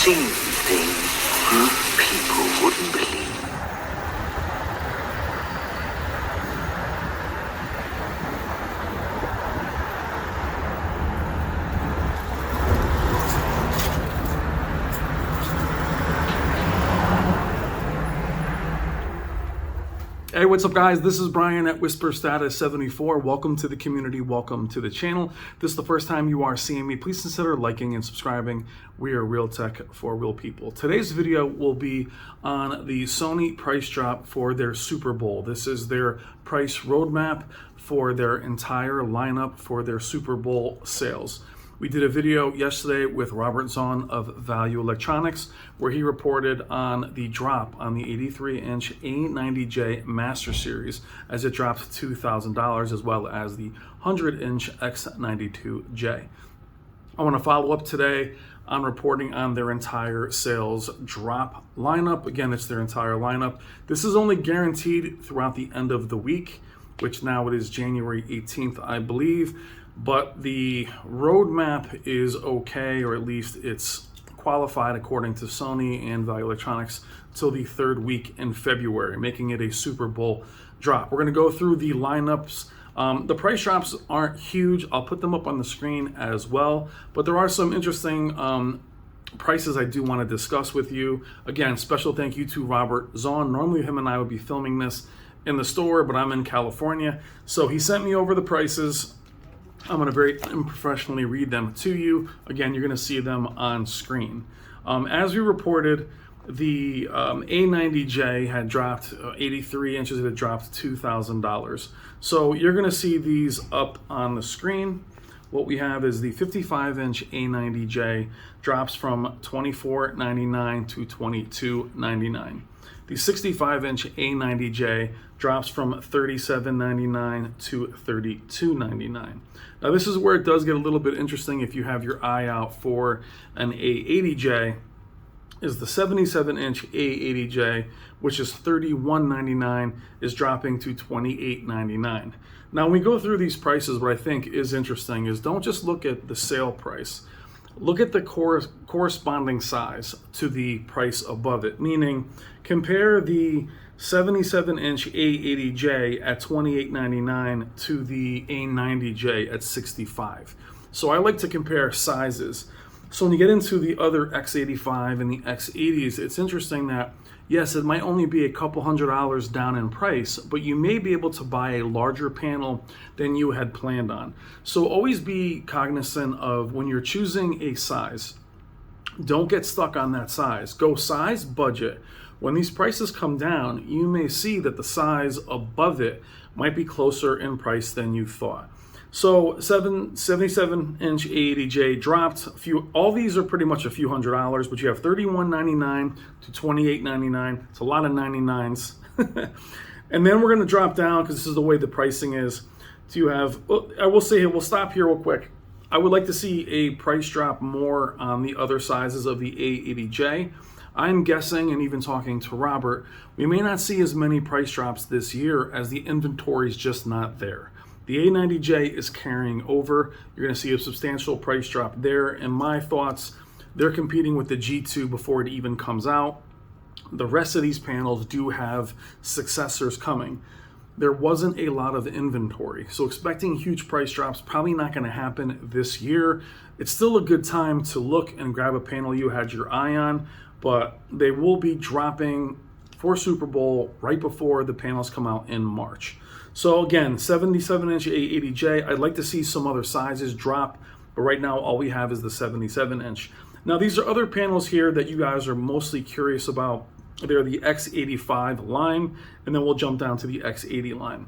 seen things you people wouldn't believe. Hey, what's up guys? This is Brian at Whisper Status 74. Welcome to the community, welcome to the channel. If this is the first time you are seeing me, please consider liking and subscribing. We are real tech for real people. Today's video will be on the Sony price drop for their Super Bowl. This is their price roadmap for their entire lineup for their Super Bowl sales. We did a video yesterday with Robert Zohn of Value Electronics where he reported on the drop on the 83-inch A90J Master Series as it dropped $2,000, as well as the 100-inch X92J. I want to follow up today on reporting on their entire sales drop lineup. Again, it's their entire lineup. This is only guaranteed throughout the end of the week, which now it is January 18th, I believe. But the roadmap is okay, or at least it's qualified according to Sony and Value Electronics till the third week in February, making it a Super Bowl drop. We're going to go through the lineups. The price drops aren't huge. I'll put them up on the screen as well, but there are some interesting prices I do want to discuss with you. Again, special thank you to Robert Zohn. Normally him and I would be filming this in the store, but I'm in California, so he sent me over the prices. I'm going to very unprofessionally read them to you. Again, you're going to see them on screen. As we reported, the A90J had dropped 83 inches. It had dropped $2,000. So you're going to see these up on the screen. What we have is the 55-inch A90J drops from $24.99 to $22.99. The 65-inch A90J drops from $37.99 to $32.99. Now this is where it does get a little bit interesting if you have your eye out for an A80J, is the 77-inch A80J, which is $31.99, is dropping to $28.99. Now when we go through these prices, what I think is interesting is don't just look at the sale price. Look at the corresponding size to the price above it, meaning compare the 77-inch A80J at $28.99 to the A90J at $65. So I like to compare sizes. So when you get into the other X85 and the X80s, it's interesting that, yes, it might only be a couple $100 down in price, but you may be able to buy a larger panel than you had planned on. So always be cognizant of when you're choosing a size, don't get stuck on that size. Go size, budget. When these prices come down, you may see that the size above it might be closer in price than you thought. So 77-inch A80J dropped a few. All these are pretty much a few $100, but you have $31.99 to $28.99. It's a lot of 99s. And then we're going to drop down, because this is the way the pricing is. So you have, I will say, we'll stop here real quick. I would like to see a price drop more on the other sizes of the A80J. I'm guessing, and even talking to Robert, we may not see as many price drops this year as the inventory is just not there. The A90J is carrying over. You're going to see a substantial price drop there. In my thoughts, they're competing with the G2 before it even comes out. The rest of these panels do have successors coming. There wasn't a lot of inventory, so expecting huge price drops probably not going to happen this year. It's still a good time to look and grab a panel you had your eye on, but they will be dropping for Super Bowl right before the panels come out in March. So again, 77-inch A80J, I'd like to see some other sizes drop, but right now all we have is the 77-inch. Now these are other panels here that you guys are mostly curious about. They're the X85 line, and then we'll jump down to the X80 line.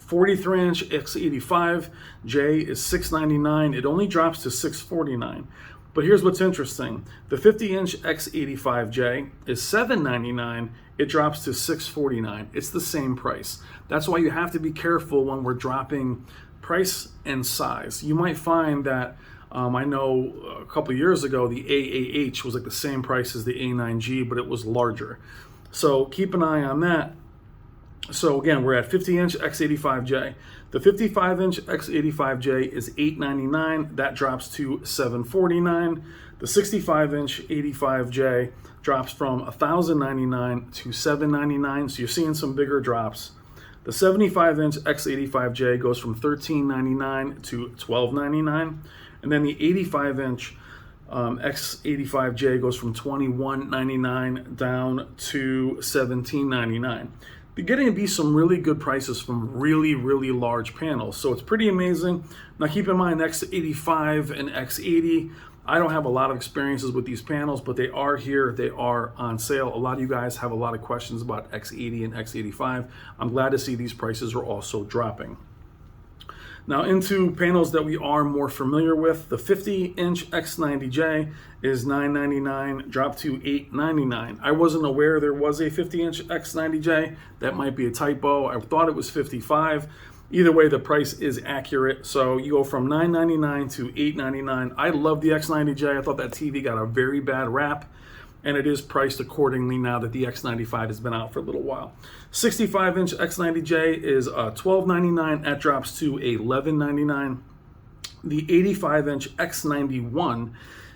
43-inch X85J is $699. It only drops to $649. But here's what's interesting. The 50-inch X85J is $799. It drops to $649. It's the same price. That's why you have to be careful when we're dropping price and size. You might find that, I know a couple of years ago, the AAH was like the same price as the A9G, but it was larger. So keep an eye on that. So again, we're at 50-inch X85J. The 55-inch X85J is $899. That drops to $749. The 65-inch 85J drops from $1,099 to $799, so you're seeing some bigger drops. The 75-inch X85J goes from $1399 to $1299, and then the 85-inch X85J goes from $2199 down to $1799. They're getting to be some really good prices from really, really large panels, so it's pretty amazing. Now keep in mind, X85 and X80, I don't have a lot of experiences with these panels, but they are here, they are on sale. A lot of you guys have a lot of questions about X80 and X85. I'm glad to see these prices are also dropping. Now into panels that we are more familiar with, the 50-inch X90J is $999, dropped to $899. I wasn't aware there was a 50-inch X90J. That might be a typo. I thought it was $55. Either way, the price is accurate. So you go from $999 to $899. I love the X90J. I thought that TV got a very bad rap, and it is priced accordingly now that the X95 has been out for a little while. 65-inch X90J is $1299. That drops to $1199. The 85-inch X91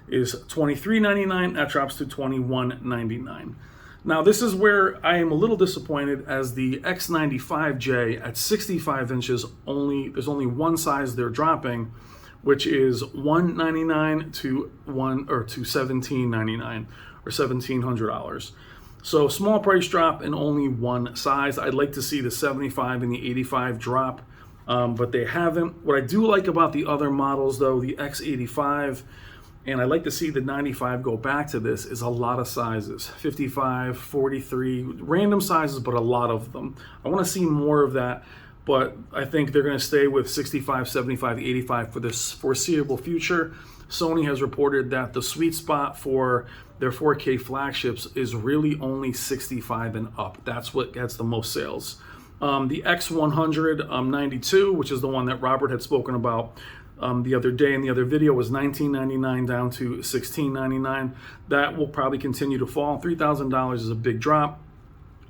is $2399. That drops to $2199. Now this is where I am a little disappointed, as the X95J at 65 inches there's only one size they're dropping, which is $199 to $1799 or $1,700. So small price drop in only one size. I'd like to see the 75 and the 85 drop, but they haven't. What I do like about the other models though, the X85, and I'd like to see the 95 go back to this, is a lot of sizes, 55, 43, random sizes, but a lot of them. I want to see more of that, but I think they're going to stay with 65, 75, 85 for this foreseeable future. Sony has reported that the sweet spot for their 4K flagships is really only 65 and up. That's what gets the most sales. The X100 92, which is the one that Robert had spoken about the other day in the other video, was $1999 down to $1699. That will probably continue to fall. $3,000 is a big drop.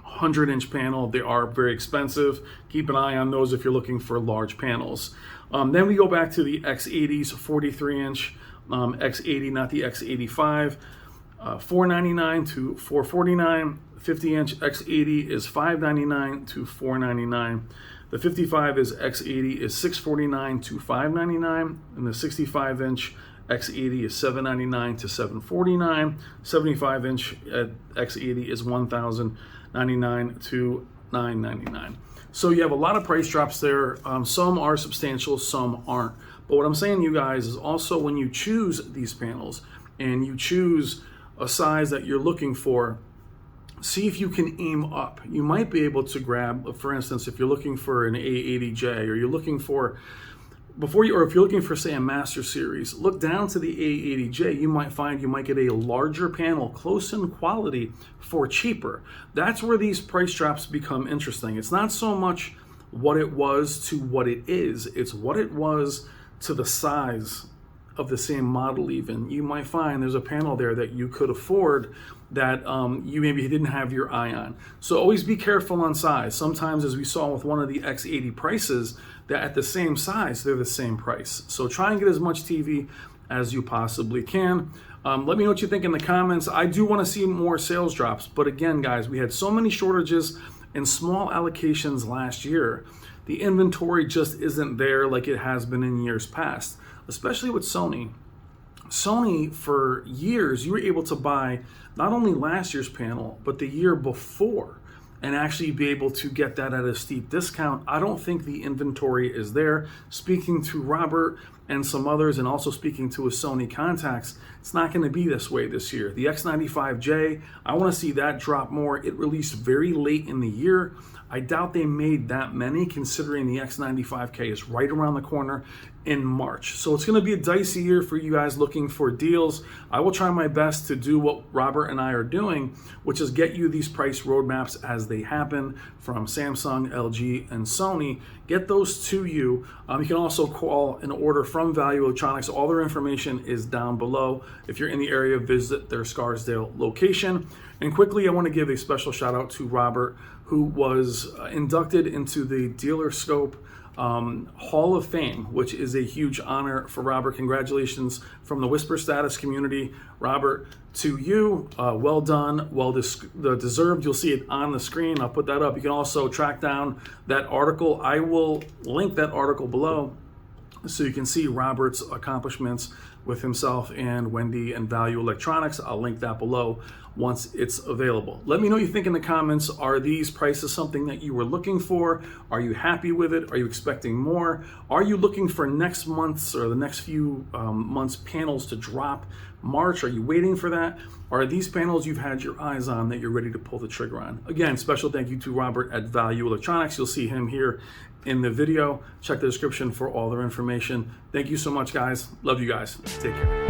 100-inch panel, they are very expensive. Keep an eye on those if you're looking for large panels. Then we go back to the X80s, 43-inch X80, not the X85, $499 to $449. 50-inch X80 is $599 to $499. The 55 is X80 is $649 to $599, and the 65-inch X80 is $799 to $749. 75-inch X80 is $1,099 to $999. So you have a lot of price drops there. Some are substantial, some aren't. But what I'm saying to you guys is also, when you choose these panels and you choose a size that you're looking for, see if you can aim up. You might be able to grab, for instance, if you're looking for an A80J, or you're looking for, if you're looking for, say, a Master Series, look down to the A80J. You might find you might get a larger panel, close in quality, for cheaper. That's where these price drops become interesting. It's not so much what it was to what it is. It's what it was to the size of the same model. Even you might find there's a panel there that you could afford that you maybe didn't have your eye on. So always be careful on size. Sometimes, as we saw with one of the X80 prices, that at the same size, they're the same price. So try and get as much TV as you possibly can. Let me know what you think in the comments. I do want to see more sales drops, but again, guys, we had so many shortages and small allocations last year. The inventory just isn't there like it has been in years past, especially with Sony. Sony, for years, you were able to buy not only last year's panel, but the year before, and actually be able to get that at a steep discount. I don't think the inventory is there. Speaking to Robert and some others, and also speaking to his Sony contacts, it's not going to be this way this year. The X95J, I want to see that drop more. It released very late in the year. I doubt they made that many, considering the X95K is right around the corner in March. So it's going to be a dicey year for you guys looking for deals. I will try my best to do what Robert and I are doing, which is get you these price roadmaps as they happen from Samsung, LG, and Sony. Get those to you. You can also call and order from Value Electronics. All their information is down below. If you're in the area, visit their Scarsdale location. And quickly, I want to give a special shout out to Robert, who was inducted into the Dealer Scope Hall of Fame, which is a huge honor for Robert. Congratulations from the Whisper Status community, Robert, to you. Well done, well deserved. You'll see it on the screen. I'll put that up. You can also track down that article. I will link that article below so you can see Robert's accomplishments with himself and Wendy and Value Electronics. I'll link that below once it's available. Let me know what you think in the comments. Are these prices something that you were looking for? Are you happy with it? Are you expecting more? Are you looking for next month's or the next few months panels to drop? March, are you waiting for that? Are these panels you've had your eyes on that you're ready to pull the trigger on? Again, special thank you to Robert at Value Electronics. You'll see him here in the video. Check the description for all their information. Thank you so much, guys. Love you guys. Take care.